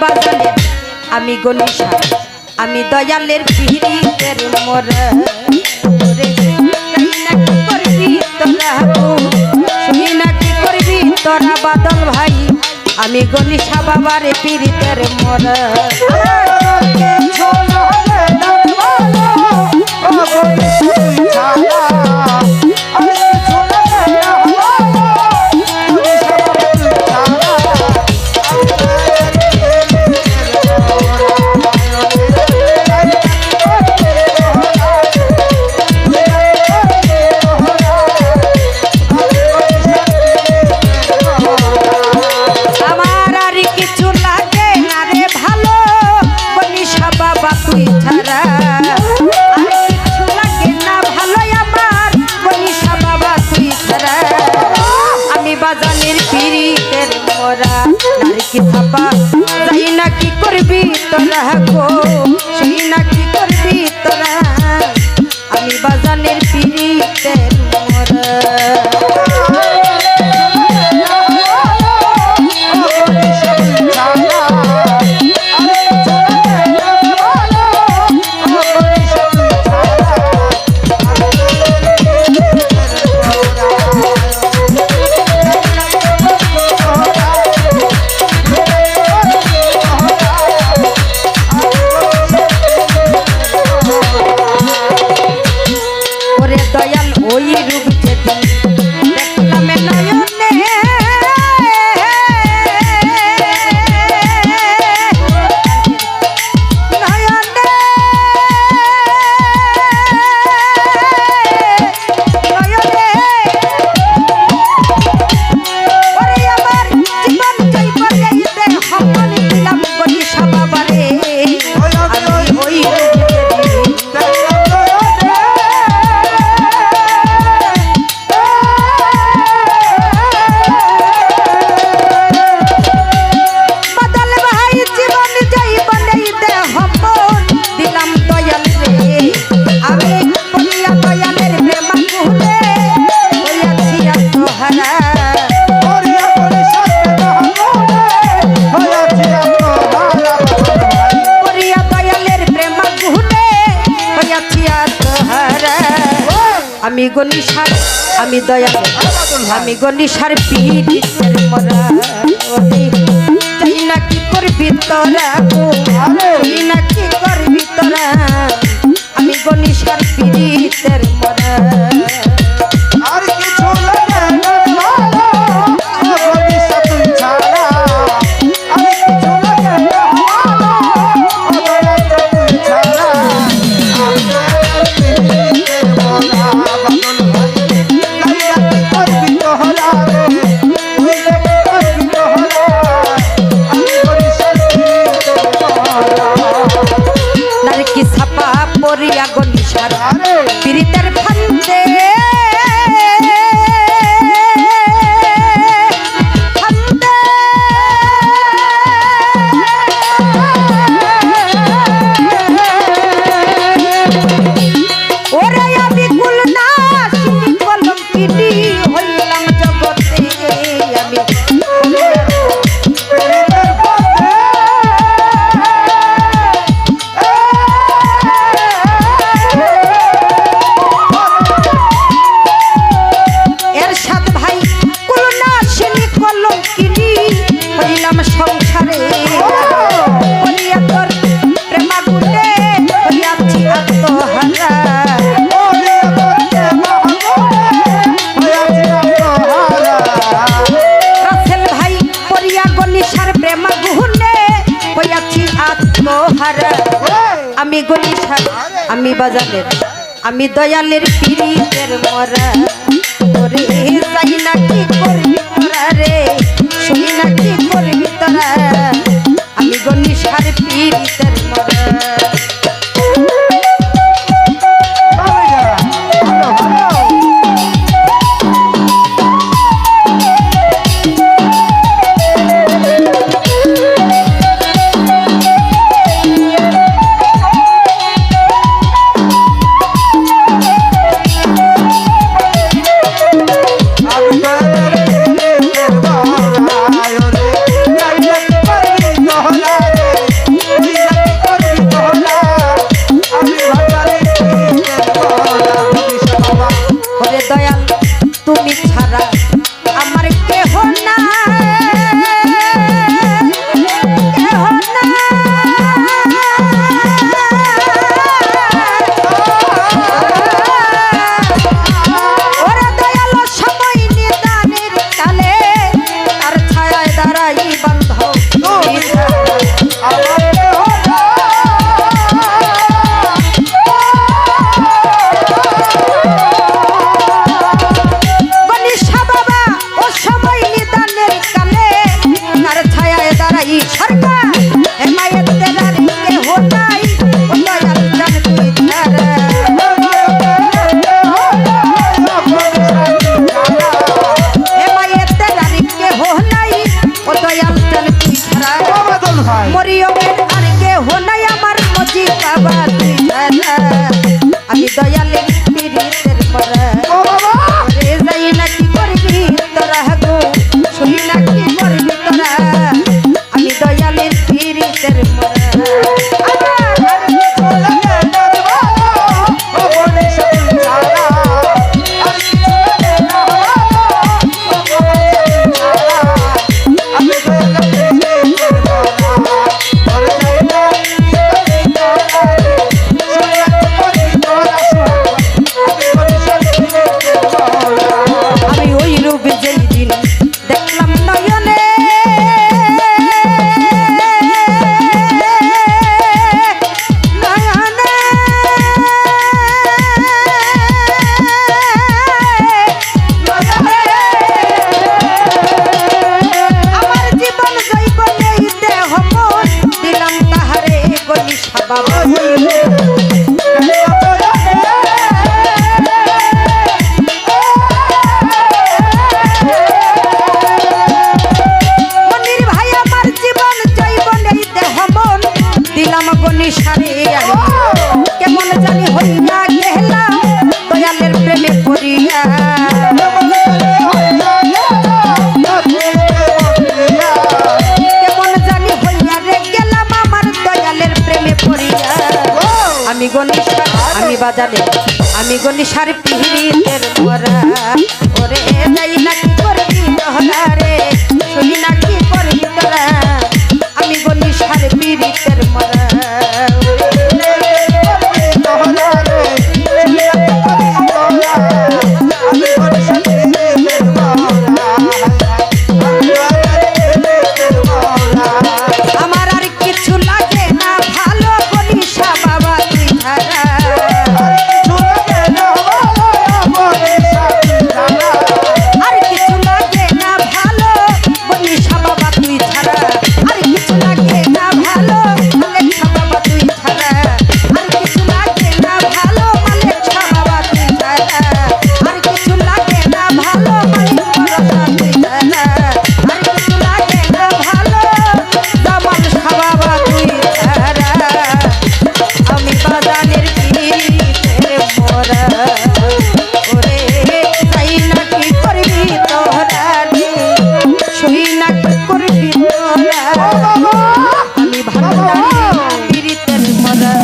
বাজানে আমি গনিশা আমি দয়ালের পিরিতের মোরা রে তাই না কি করবি তোরা শুনি না কি করবি তোরা বাদল ভাই আমি গনিশা বাবার পিরিতের মোরা নারকি থাপা যাই না কি করবি তোরা গো সেই না কি করবি তোরা আমি বাজানের পিরিতের মোরা দয়াল ওই রূপ যেদিন দেখলাম নয়নে আমি গনিশার আমি দয়াল আমি গনিশার পিরিতের মোরা যাই না কি করবি তোরা তুই না কি করবি তোরা আমি গনিশার পিরিতের মোরা আর কিছু লাগে না গনিশা তুই ছাড়া আর কিছু লাগে না তুই ছাড়া নারকি ছাপা পরিয়া গনিশার পিরিতের ফান্দে ওরে আমি গুলনা শুনি কলম কিনি হইলাম জগতে আমি সংসারে বলিয়া তোর প্রেমাগুনে হইয়াছি আত্মহারা রাসেল ভাই পরিয়া গনিশার প্রেমাগুনে হইয়াছি আত্মহারা আমি গনিশার আমি বাজানের আমি দয়ালের পিরিতের মোরা ওরে যাই না কি করবি তোরা রে শুনি না কি করবি তোরা আমি গনিশার পিরিতের মোরা I'm আমার কেহ না কেহ না ওরে দয়াল সময় নিদানের কালে তার ছায়ায় দাঁড়াই বান্ধব সরকার মায়ের তেরার কে হোনাই ও দয়াল জান তুই ছাড়া মায়ের তেরার কে হোনাই ও দয়াল জান তুই ছাড়া মরিয়মের আর কে হোনাই আমার মজি বাবা তুই ছাড়া আমি দয়ালের পিরিতের পরা রে যাই না কি করবি তোরা গো শুনি না কি করবি তোরা আমি দয়ালের পিরিতের মরা কেমন জানি হইয়া গেলাম দয়ালের প্রেমে পড়িয়া কেমন জানি হইয়া রে গেলাম আমার দয়ালের প্রেমে পড়িয়া আমি গণিসার আমি বাজালে আমি গণিসার পিহিতের মরা ওরে যাই না কি করবি তোরা রে শুনি না কি করবি তোরা আমি গণিসার পিহিতের মরা আমার আর কিছু লাগে না ভালো গণিসা বাবা তুই ছাড়া আর কিছু লাগে না ভালো গণিসা বাবা তুই ছাড়া আর কিছু লাগে না ভালো মালেক বাবা তুই ছাড়া আর কিছু লাগে না ভালো মালেক বাবা তুই ছাড়া আর কিছু লাগে না ভালো মালিক তুই ছাড়া আর কিছু লাগে না ভালো দামাল বাবা তুই ছাড়া আমি বাজানের পিরিতের মরা ওরে তাই না কি করবি তোরা সই না কি করবি তোরা আমি ভান্ডারের পিরিতের মরা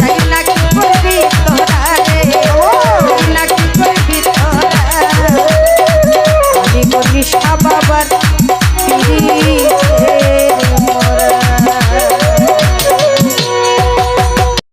তাই না কি করবি তোরা রে তাই না কি করবি তোরা আমি গণিসা বাবার পিরিত